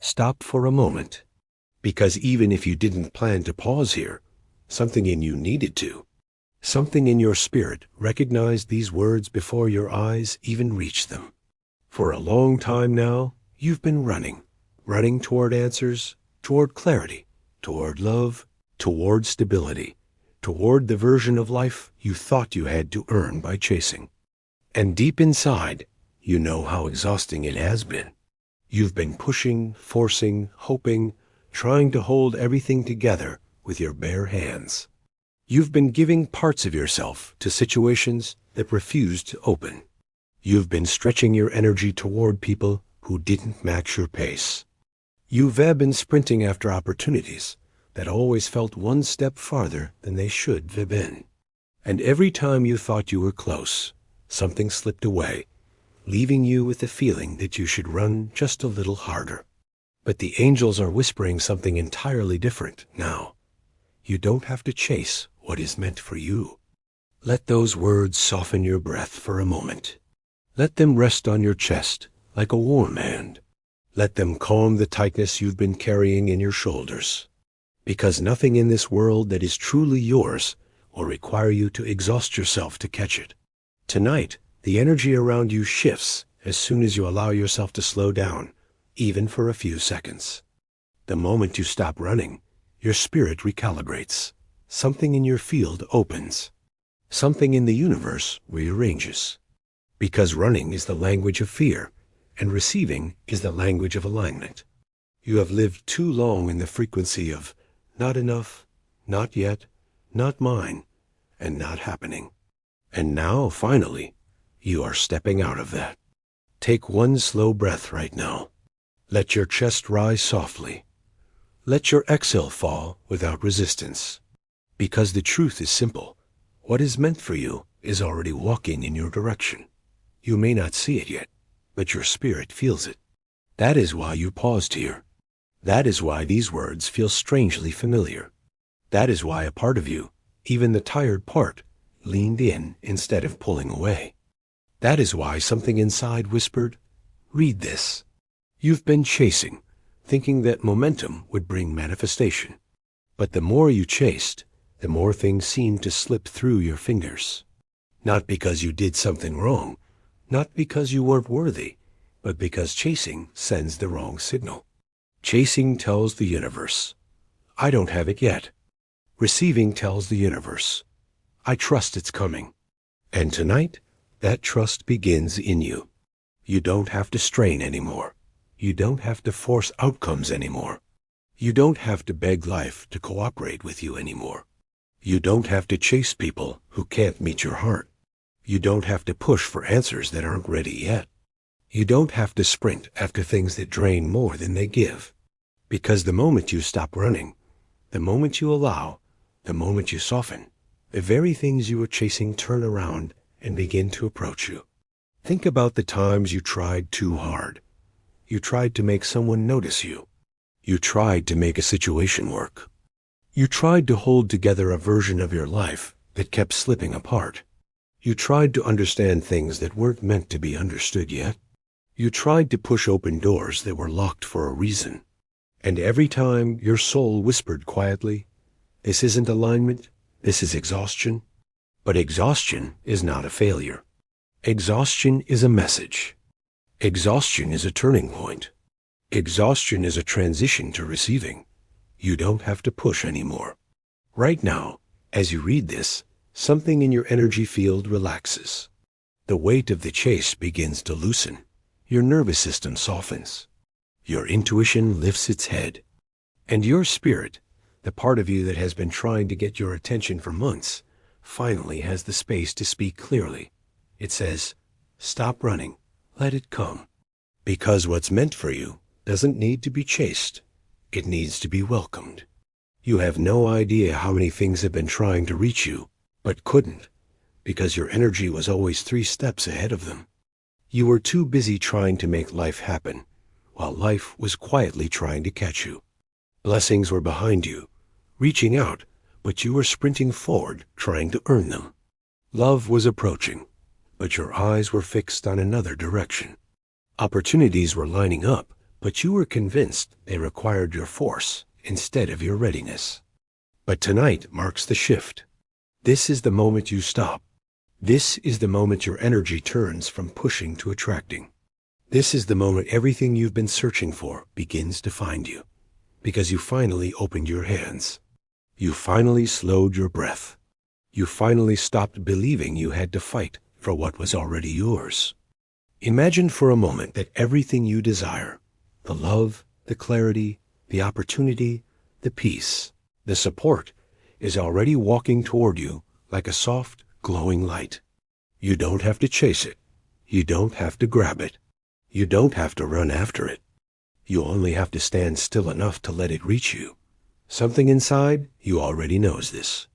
Stop for a moment. Because even if you didn't plan to pause here, something in you needed to. Something in your spirit recognized these words before your eyes even reached them. For a long time now, you've been running toward answers, toward clarity, toward love, toward stability, toward the version of life you thought you had to earn by chasing. And deep inside, you know how exhausting it has been. You've been pushing, forcing, hoping, trying to hold everything together with your bare hands. You've been giving parts of yourself to situations that refused to open. You've been stretching your energy toward people who didn't match your pace. You've been sprinting after opportunities that always felt one step farther than they should have been. And every time you thought you were close, something slipped away, leaving you with the feeling that you should run just a little harder. But the angels are whispering something entirely different now. You don't have to chase what is meant for you. Let those words soften your breath for a moment. Let them rest on your chest like a warm hand. Let them calm the tightness you've been carrying in your shoulders. Because nothing in this world that is truly yours will require you to exhaust yourself to catch it. Tonight, the energy around you shifts as soon as you allow yourself to slow down, even for a few seconds. The moment you stop running, your spirit recalibrates. Something in your field opens. Something in the universe rearranges. Because running is the language of fear, and receiving is the language of alignment. You have lived too long in the frequency of not enough, not yet, not mine, and not happening. And now, finally, you are stepping out of that. Take one slow breath right now. Let your chest rise softly. Let your exhale fall without resistance. Because the truth is simple. What is meant for you is already walking in your direction. You may not see it yet, but your spirit feels it. That is why you paused here. That is why these words feel strangely familiar. That is why a part of you, even the tired part, leaned in instead of pulling away. That is why something inside whispered, "Read this." You've been chasing, thinking that momentum would bring manifestation. But the more you chased, the more things seemed to slip through your fingers. Not because you did something wrong, not because you weren't worthy, but because chasing sends the wrong signal. Chasing tells the universe, "I don't have it yet." Receiving tells the universe, "I trust it's coming." And tonight, that trust begins in you. You don't have to strain anymore. You don't have to force outcomes anymore. You don't have to beg life to cooperate with you anymore. You don't have to chase people who can't meet your heart. You don't have to push for answers that aren't ready yet. You don't have to sprint after things that drain more than they give. Because the moment you stop running, the moment you allow, the moment you soften, the very things you were chasing turn around and begin to approach you. Think about the times you tried too hard. You tried to make someone notice you. You tried to make a situation work. You tried to hold together a version of your life that kept slipping apart. You tried to understand things that weren't meant to be understood yet. You tried to push open doors that were locked for a reason. And every time your soul whispered quietly, "This isn't alignment, this is exhaustion." But exhaustion is not a failure. Exhaustion is a message. Exhaustion is a turning point. Exhaustion is a transition to receiving. You don't have to push anymore. Right now, as you read this, something in your energy field relaxes. The weight of the chase begins to loosen. Your nervous system softens. Your intuition lifts its head. And your spirit, the part of you that has been trying to get your attention for months, finally has the space to speak clearly. It says, "Stop running. Let it come." Because what's meant for you doesn't need to be chased. It needs to be welcomed. You have no idea how many things have been trying to reach you, but couldn't, because your energy was always 3 steps ahead of them. You were too busy trying to make life happen, while life was quietly trying to catch you. Blessings were behind you, reaching out, but you were sprinting forward, trying to earn them. Love was approaching, but your eyes were fixed on another direction. Opportunities were lining up, but you were convinced they required your force instead of your readiness. But tonight marks the shift. This is the moment you stop. This is the moment your energy turns from pushing to attracting. This is the moment everything you've been searching for begins to find you, because you finally opened your hands. You finally slowed your breath. You finally stopped believing you had to fight for what was already yours. Imagine for a moment that everything you desire, the love, the clarity, the opportunity, the peace, the support, is already walking toward you like a soft, glowing light. You don't have to chase it. You don't have to grab it. You don't have to run after it. You only have to stand still enough to let it reach you. Something inside you already knows this.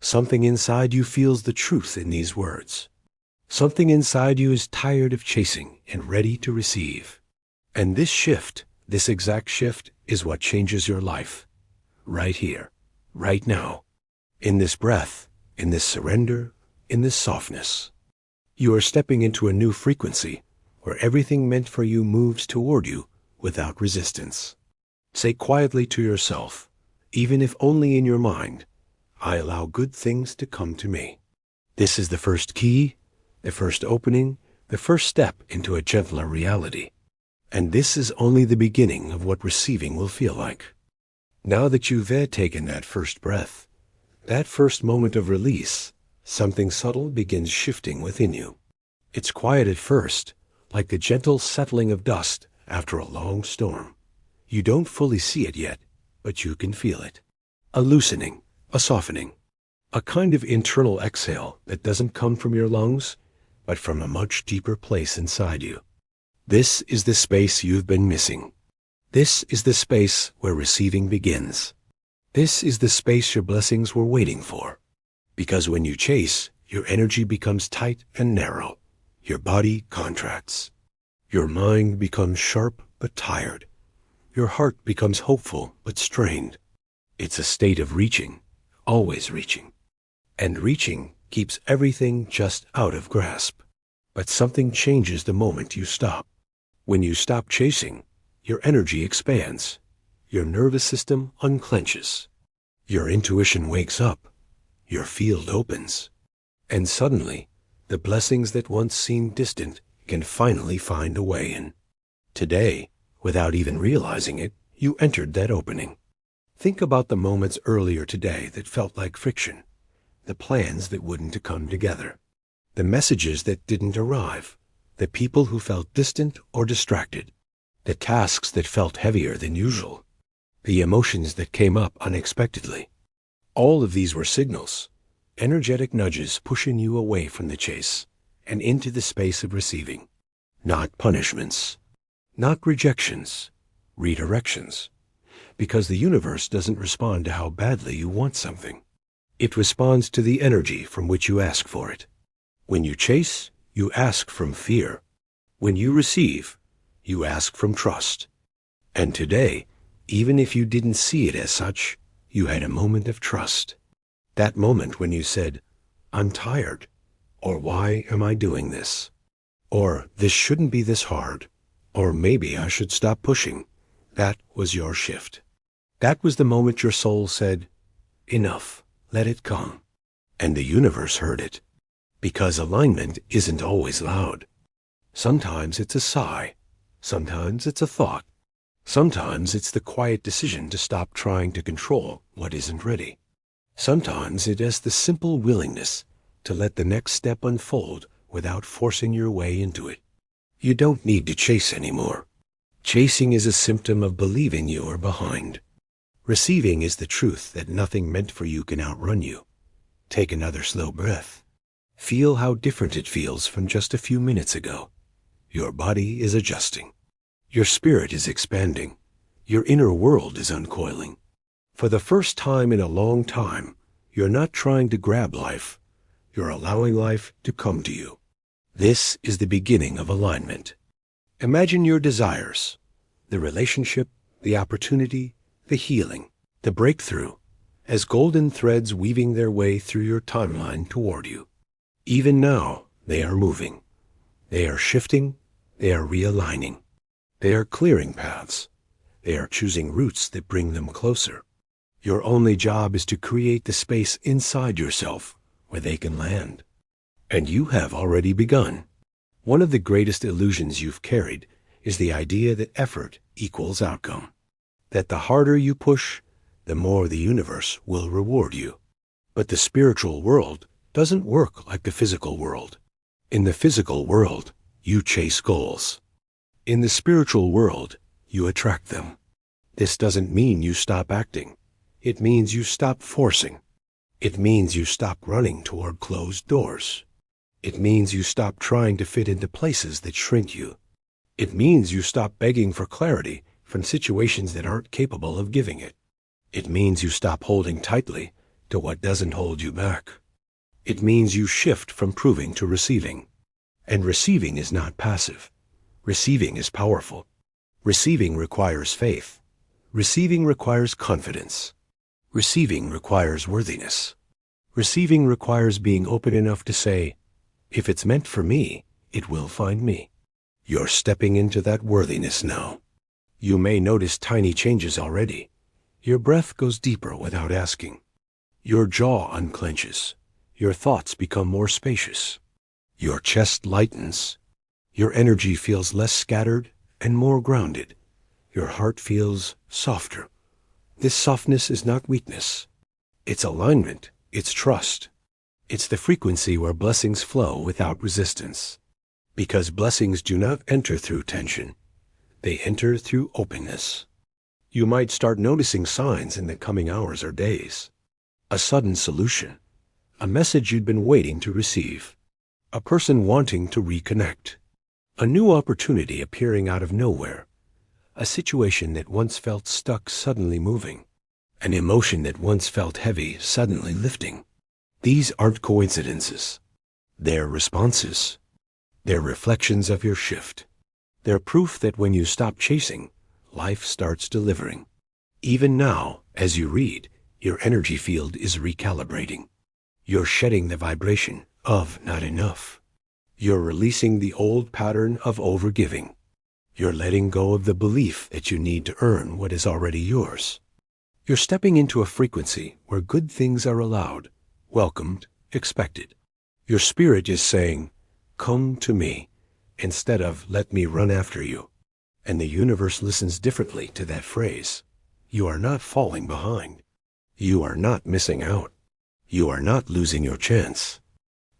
Something inside you feels the truth in these words. Something inside you is tired of chasing and ready to receive. And this shift, this exact shift, is what changes your life. Right here, right now, in this breath, in this surrender, in this softness. You are stepping into a new frequency where everything meant for you moves toward you without resistance. Say quietly to yourself, even if only in your mind, I allow good things to come to me. This is the first key, the first opening, the first step into a gentler reality. And this is only the beginning of what receiving will feel like. Now that you've taken that first breath, that first moment of release, something subtle begins shifting within you. It's quiet at first, like the gentle settling of dust after a long storm. You don't fully see it yet, but you can feel it. A loosening, a softening, a kind of internal exhale that doesn't come from your lungs, but from a much deeper place inside you. This is the space you've been missing. This is the space where receiving begins. This is the space your blessings were waiting for. Because when you chase, your energy becomes tight and narrow. Your body contracts. Your mind becomes sharp but tired. Your heart becomes hopeful but strained. It's a state of reaching, always reaching. And reaching keeps everything just out of grasp. But something changes the moment you stop. When you stop chasing, your energy expands. Your nervous system unclenches. Your intuition wakes up. Your field opens. And suddenly, the blessings that once seemed distant can finally find a way in. Today, without even realizing it, you entered that opening. Think about the moments earlier today that felt like friction, the plans that wouldn't come together, the messages that didn't arrive, the people who felt distant or distracted, the tasks that felt heavier than usual, the emotions that came up unexpectedly. All of these were signals, energetic nudges pushing you away from the chase and into the space of receiving. Not punishments, not rejections, redirections. Because the universe doesn't respond to how badly you want something. It responds to the energy from which you ask for it. When you chase, you ask from fear. When you receive, you ask from trust. And today, even if you didn't see it as such, you had a moment of trust. That moment when you said, I'm tired, or why am I doing this? Or this shouldn't be this hard, or maybe I should stop pushing. That was your shift. That was the moment your soul said, enough, let it come. And the universe heard it. Because alignment isn't always loud. Sometimes it's a sigh. Sometimes it's a thought. Sometimes it's the quiet decision to stop trying to control what isn't ready. Sometimes it is the simple willingness to let the next step unfold without forcing your way into it. You don't need to chase anymore. Chasing is a symptom of believing you are behind. Receiving is the truth that nothing meant for you can outrun you. Take another slow breath. Feel how different it feels from just a few minutes ago. Your body is adjusting. Your spirit is expanding. Your inner world is uncoiling. For the first time in a long time, you're not trying to grab life. You're allowing life to come to you. This is the beginning of alignment. Imagine your desires, the relationship, the opportunity, the healing, the breakthrough, as golden threads weaving their way through your timeline toward you. Even now, they are moving. They are shifting. They are realigning. They are clearing paths. They are choosing routes that bring them closer. Your only job is to create the space inside yourself where they can land. And you have already begun. One of the greatest illusions you've carried is the idea that effort equals outcome. That the harder you push, the more the universe will reward you. But the spiritual world doesn't work like the physical world. In the physical world, you chase goals. In the spiritual world, you attract them. This doesn't mean you stop acting. It means you stop forcing. It means you stop running toward closed doors. It means you stop trying to fit into places that shrink you. It means you stop begging for clarity from situations that aren't capable of giving it. It means you stop holding tightly to what doesn't hold you back. It means you shift from proving to receiving. And receiving is not passive. Receiving is powerful. Receiving requires faith. Receiving requires confidence. Receiving requires worthiness. Receiving requires being open enough to say, if it's meant for me, it will find me. You're stepping into that worthiness now. You may notice tiny changes already. Your breath goes deeper without asking. Your jaw unclenches. Your thoughts become more spacious. Your chest lightens. Your energy feels less scattered and more grounded. Your heart feels softer. This softness is not weakness. It's alignment. It's trust. It's the frequency where blessings flow without resistance. Because blessings do not enter through tension. They enter through openness. You might start noticing signs in the coming hours or days. A sudden solution. A message you'd been waiting to receive. A person wanting to reconnect. A new opportunity appearing out of nowhere. A situation that once felt stuck suddenly moving. An emotion that once felt heavy suddenly lifting. These aren't coincidences. They're responses. They're reflections of your shift. They're proof that when you stop chasing, life starts delivering. Even now, as you read, your energy field is recalibrating. You're shedding the vibration of not enough. You're releasing the old pattern of overgiving. You're letting go of the belief that you need to earn what is already yours. You're stepping into a frequency where good things are allowed, welcomed, expected. Your spirit is saying, come to me, instead of let me run after you. And the universe listens differently to that phrase. You are not falling behind. You are not missing out. You are not losing your chance.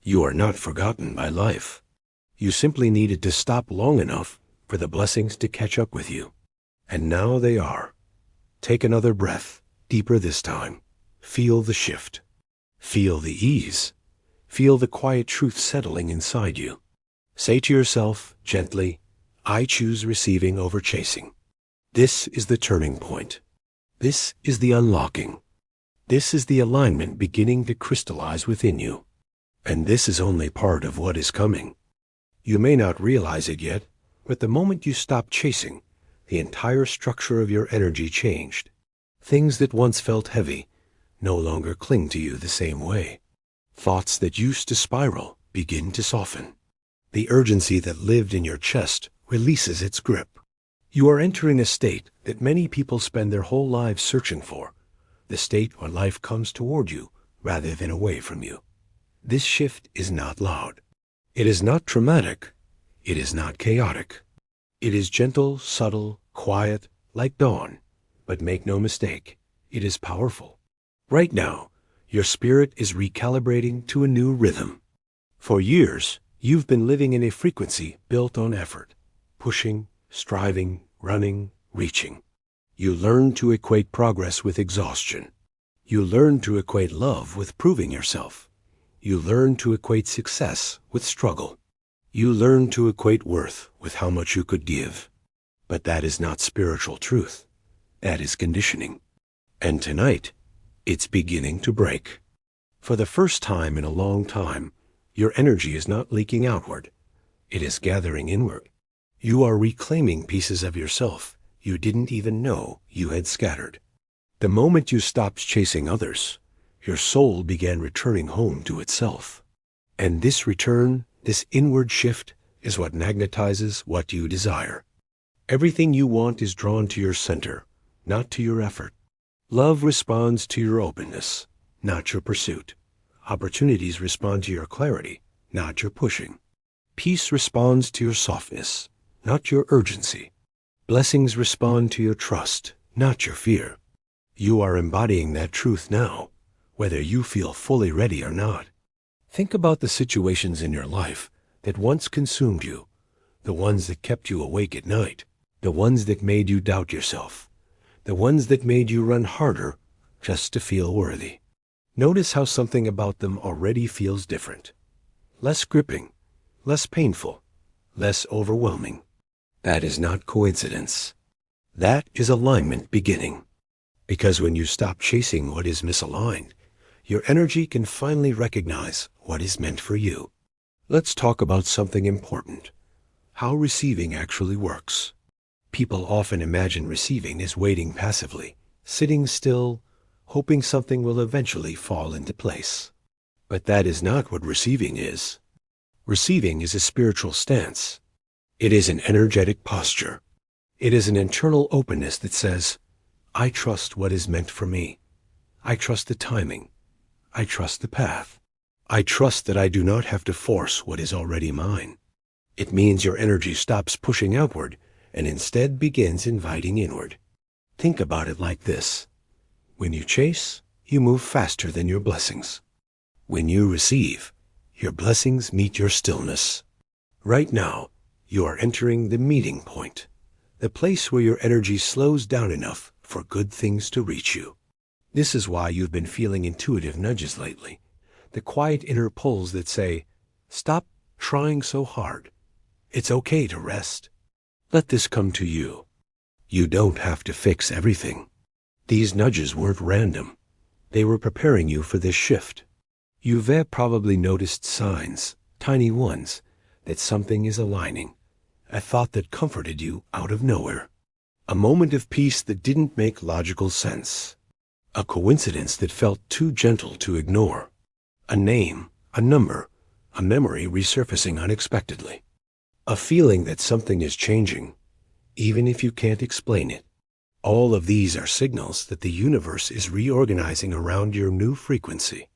You are not forgotten by life. You simply needed to stop long enough for the blessings to catch up with you. And now they are. Take another breath, deeper this time. Feel the shift. Feel the ease. Feel the quiet truth settling inside you. Say to yourself, gently, I choose receiving over chasing. This is the turning point. This is the unlocking. This is the alignment beginning to crystallize within you. And this is only part of what is coming. You may not realize it yet, but the moment you stop chasing, the entire structure of your energy changed. Things that once felt heavy no longer cling to you the same way. Thoughts that used to spiral begin to soften. The urgency that lived in your chest releases its grip. You are entering a state that many people spend their whole lives searching for, the state where life comes toward you rather than away from you. This shift is not loud. It is not traumatic. It is not chaotic. It is gentle, subtle, quiet, like dawn. But make no mistake, it is powerful. Right now, your spirit is recalibrating to a new rhythm. For years, you've been living in a frequency built on effort, pushing, striving, running, reaching. You learned to equate progress with exhaustion. You learned to equate love with proving yourself. You learned to equate success with struggle. You learned to equate worth with how much you could give. But that is not spiritual truth. That is conditioning. And tonight, it's beginning to break. For the first time in a long time, your energy is not leaking outward. It is gathering inward. You are reclaiming pieces of yourself you didn't even know you had scattered. The moment you stopped chasing others, your soul began returning home to itself. And this return, this inward shift, is what magnetizes what you desire. Everything you want is drawn to your center, not to your effort. Love responds to your openness, not your pursuit. Opportunities respond to your clarity, not your pushing. Peace responds to your softness, not your urgency. Blessings respond to your trust, not your fear. You are embodying that truth now, whether you feel fully ready or not. Think about the situations in your life that once consumed you, the ones that kept you awake at night, the ones that made you doubt yourself, the ones that made you run harder just to feel worthy. Notice how something about them already feels different. Less gripping, less painful, less overwhelming. That is not coincidence. That is alignment beginning. Because when you stop chasing what is misaligned, your energy can finally recognize what is meant for you. Let's talk about something important: how receiving actually works. People often imagine receiving as waiting passively, sitting still, hoping something will eventually fall into place. But that is not what receiving is. Receiving is a spiritual stance. It is an energetic posture. It is an internal openness that says, I trust what is meant for me. I trust the timing. I trust the path. I trust that I do not have to force what is already mine. It means your energy stops pushing outward and instead begins inviting inward. Think about it like this. When you chase, you move faster than your blessings. When you receive, your blessings meet your stillness. Right now, you are entering the meeting point, the place where your energy slows down enough for good things to reach you. This is why you've been feeling intuitive nudges lately, the quiet inner pulls that say, stop trying so hard. It's okay to rest. Let this come to you. You don't have to fix everything. These nudges weren't random. They were preparing you for this shift. You've probably noticed signs, tiny ones, that something is aligning. A thought that comforted you out of nowhere. A moment of peace that didn't make logical sense. A coincidence that felt too gentle to ignore. A name, a number, a memory resurfacing unexpectedly. A feeling that something is changing, even if you can't explain it. All of these are signals that the universe is reorganizing around your new frequency.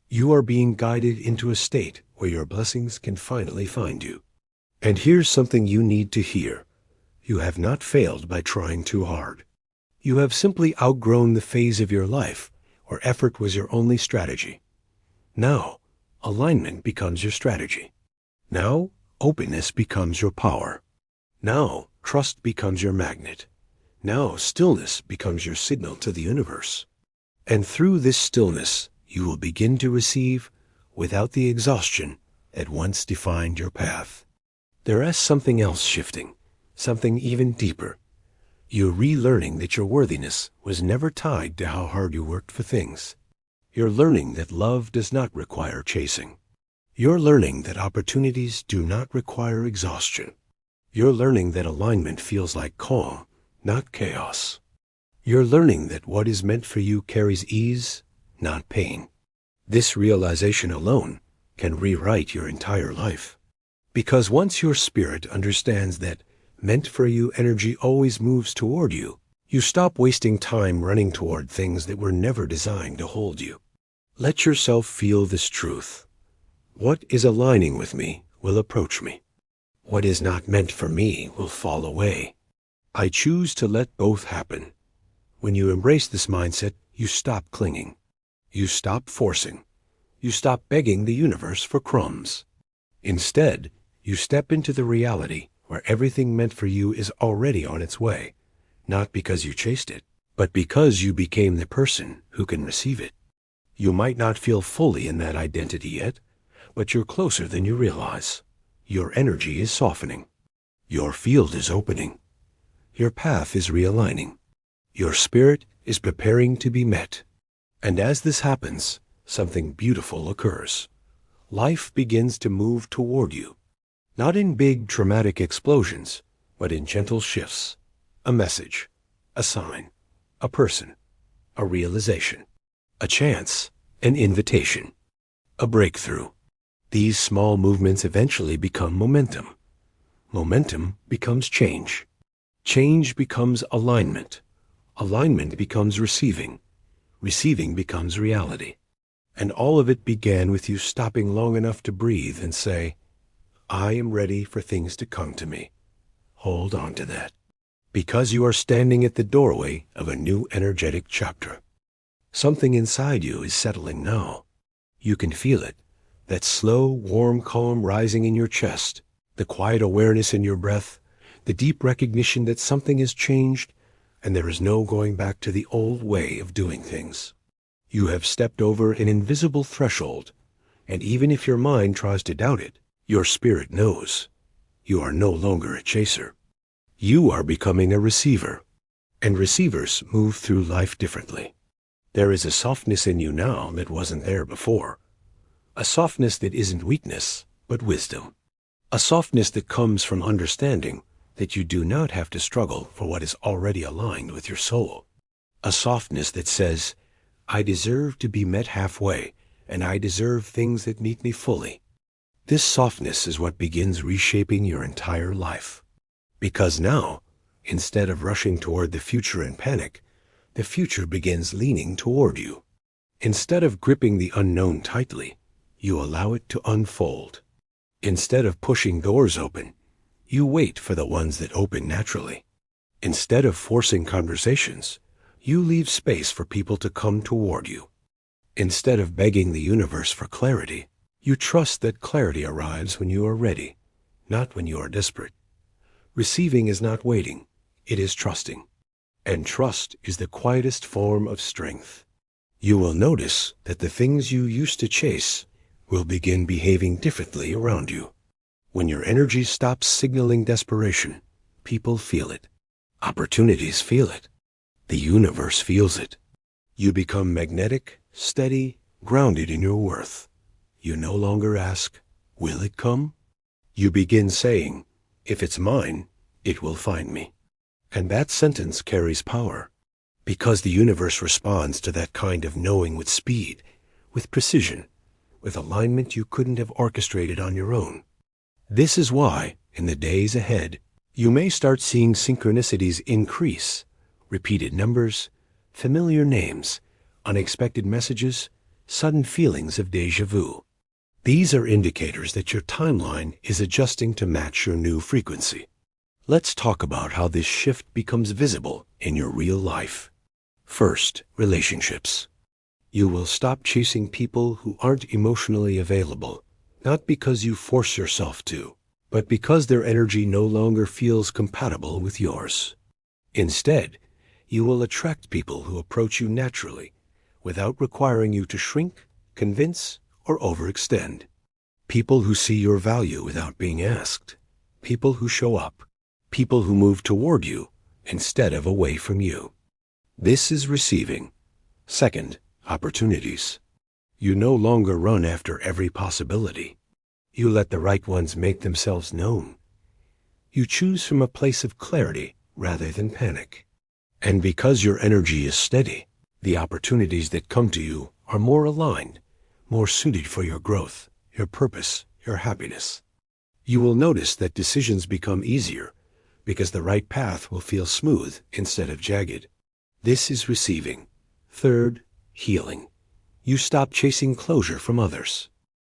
You are being guided into a state where your blessings can finally find you. And here's something you need to hear. You have not failed by trying too hard. You have simply outgrown the phase of your life where effort was your only strategy. Now, alignment becomes your strategy. Now, openness becomes your power. Now, trust becomes your magnet. Now, stillness becomes your signal to the universe. And through this stillness, you will begin to receive without the exhaustion that once defined your path. There is something else shifting, something even deeper. You're relearning that your worthiness was never tied to how hard you worked for things. You're learning that love does not require chasing. You're learning that opportunities do not require exhaustion. You're learning that alignment feels like calm, not chaos. You're learning that what is meant for you carries ease, not pain. This realization alone can rewrite your entire life. Because once your spirit understands that meant for you energy always moves toward you, you stop wasting time running toward things that were never designed to hold you. Let yourself feel this truth. What is aligning with me will approach me. What is not meant for me will fall away. I choose to let both happen. When you embrace this mindset, you stop clinging. You stop forcing. You stop begging the universe for crumbs. Instead, you step into the reality where everything meant for you is already on its way, not because you chased it, but because you became the person who can receive it. You might not feel fully in that identity yet, but you're closer than you realize. Your energy is softening. Your field is opening. Your path is realigning. Your spirit is preparing to be met. And as this happens, something beautiful occurs. Life begins to move toward you. Not in big, dramatic explosions, but in gentle shifts. A message, a sign, a person, a realization, a chance, an invitation, a breakthrough. These small movements eventually become momentum. Momentum becomes change. Change becomes alignment. Alignment becomes receiving. Receiving becomes reality. And all of it began with you stopping long enough to breathe and say, I am ready for things to come to me. Hold on to that. Because you are standing at the doorway of a new energetic chapter. Something inside you is settling now. You can feel it. That slow, warm calm rising in your chest, the quiet awareness in your breath, the deep recognition that something has changed and there is no going back to the old way of doing things. You have stepped over an invisible threshold, and even if your mind tries to doubt it, your spirit knows. You are no longer a chaser. You are becoming a receiver, and receivers move through life differently. There is a softness in you now that wasn't there before. A softness that isn't weakness, but wisdom. A softness that comes from understanding that you do not have to struggle for what is already aligned with your soul. A softness that says, I deserve to be met halfway, and I deserve things that meet me fully. This softness is what begins reshaping your entire life. Because now, instead of rushing toward the future in panic, the future begins leaning toward you. Instead of gripping the unknown tightly, you allow it to unfold. Instead of pushing doors open, you wait for the ones that open naturally. Instead of forcing conversations, you leave space for people to come toward you. Instead of begging the universe for clarity, you trust that clarity arrives when you are ready, not when you are desperate. Receiving is not waiting, it is trusting. And trust is the quietest form of strength. You will notice that the things you used to chase will begin behaving differently around you. When your energy stops signaling desperation, people feel it. Opportunities feel it. The universe feels it. You become magnetic, steady, grounded in your worth. You no longer ask, will it come? You begin saying, if it's mine, it will find me. And that sentence carries power, because the universe responds to that kind of knowing with speed, with precision, with alignment you couldn't have orchestrated on your own. This is why, in the days ahead, you may start seeing synchronicities increase, repeated numbers, familiar names, unexpected messages, sudden feelings of déjà vu. These are indicators that your timeline is adjusting to match your new frequency. Let's talk about how this shift becomes visible in your real life. First, relationships. You will stop chasing people who aren't emotionally available, not because you force yourself to, but because their energy no longer feels compatible with yours. Instead, you will attract people who approach you naturally, without requiring you to shrink, convince, or overextend. People who see your value without being asked. People who show up. People who move toward you instead of away from you. This is receiving. Second, opportunities. You no longer run after every possibility. You let the right ones make themselves known. You choose from a place of clarity rather than panic. And because your energy is steady, the opportunities that come to you are more aligned, more suited for your growth, your purpose, your happiness. You will notice that decisions become easier because the right path will feel smooth instead of jagged. This is receiving. Third, healing. You stop chasing closure from others.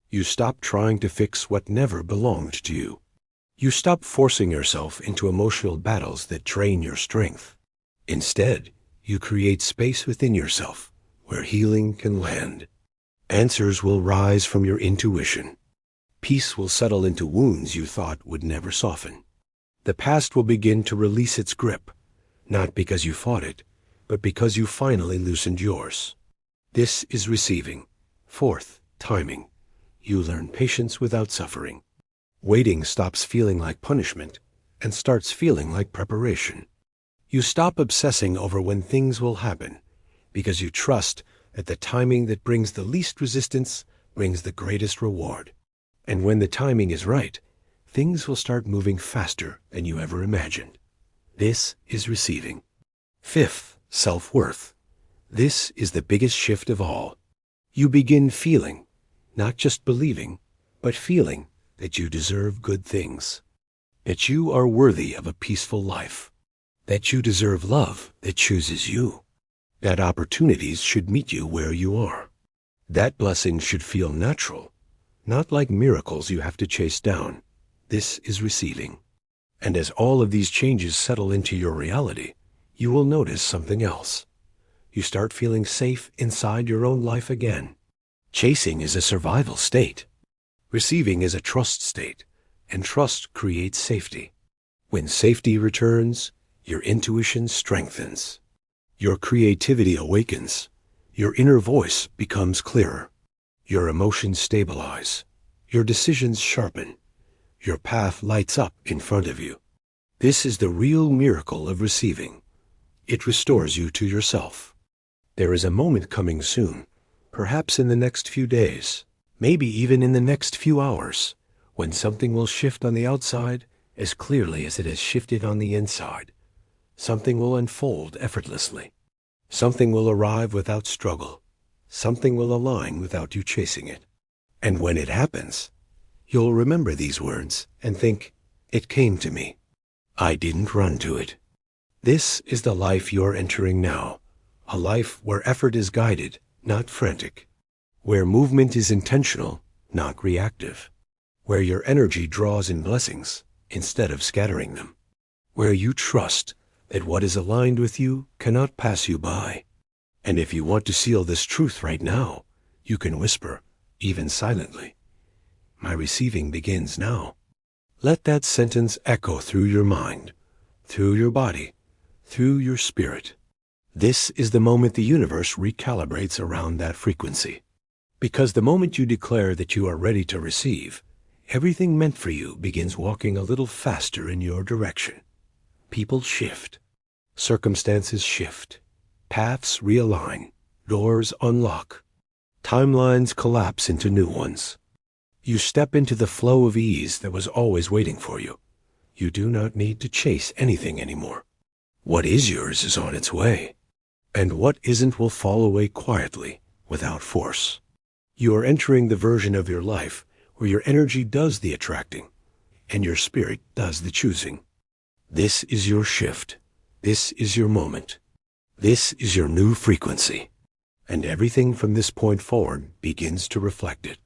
You stop trying to fix what never belonged to you. You stop forcing yourself into emotional battles that drain your strength. Instead, you create space within yourself where healing can land. Answers will rise from your intuition. Peace will settle into wounds you thought would never soften. The past will begin to release its grip, not because you fought it, but because you finally loosened yours. This is receiving. Fourth, timing. You learn patience without suffering. Waiting stops feeling like punishment and starts feeling like preparation. You stop obsessing over when things will happen because you trust that the timing that brings the least resistance brings the greatest reward. And when the timing is right, things will start moving faster than you ever imagined. This is receiving. Fifth, self-worth. This is the biggest shift of all. You begin feeling, not just believing, but feeling that you deserve good things, that you are worthy of a peaceful life, that you deserve love that chooses you, that opportunities should meet you where you are, that blessings should feel natural, not like miracles you have to chase down. This is receiving. And as all of these changes settle into your reality, you will notice something else. You start feeling safe inside your own life again. Chasing is a survival state. Receiving is a trust state, and trust creates safety. When safety returns, your intuition strengthens. Your creativity awakens. Your inner voice becomes clearer. Your emotions stabilize. Your decisions sharpen. Your path lights up in front of you. This is the real miracle of receiving. It restores you to yourself. There is a moment coming soon, perhaps in the next few days, maybe even in the next few hours, when something will shift on the outside as clearly as it has shifted on the inside. Something will unfold effortlessly. Something will arrive without struggle. Something will align without you chasing it. And when it happens, you'll remember these words and think, it came to me. I didn't run to it. This is the life you're entering now, a life where effort is guided, not frantic, where movement is intentional, not reactive, where your energy draws in blessings instead of scattering them, where you trust that what is aligned with you cannot pass you by. And if you want to seal this truth right now, you can whisper, even silently, my receiving begins now. Let that sentence echo through your mind, through your body, through your spirit. This is the moment the universe recalibrates around that frequency. Because the moment you declare that you are ready to receive, everything meant for you begins walking a little faster in your direction. People shift. Circumstances shift. Paths realign. Doors unlock. Timelines collapse into new ones. You step into the flow of ease that was always waiting for you. You do not need to chase anything anymore. What is yours is on its way. And what isn't will fall away quietly, without force. You are entering the version of your life where your energy does the attracting, and your spirit does the choosing. This is your shift. This is your moment. This is your new frequency. And everything from this point forward begins to reflect it.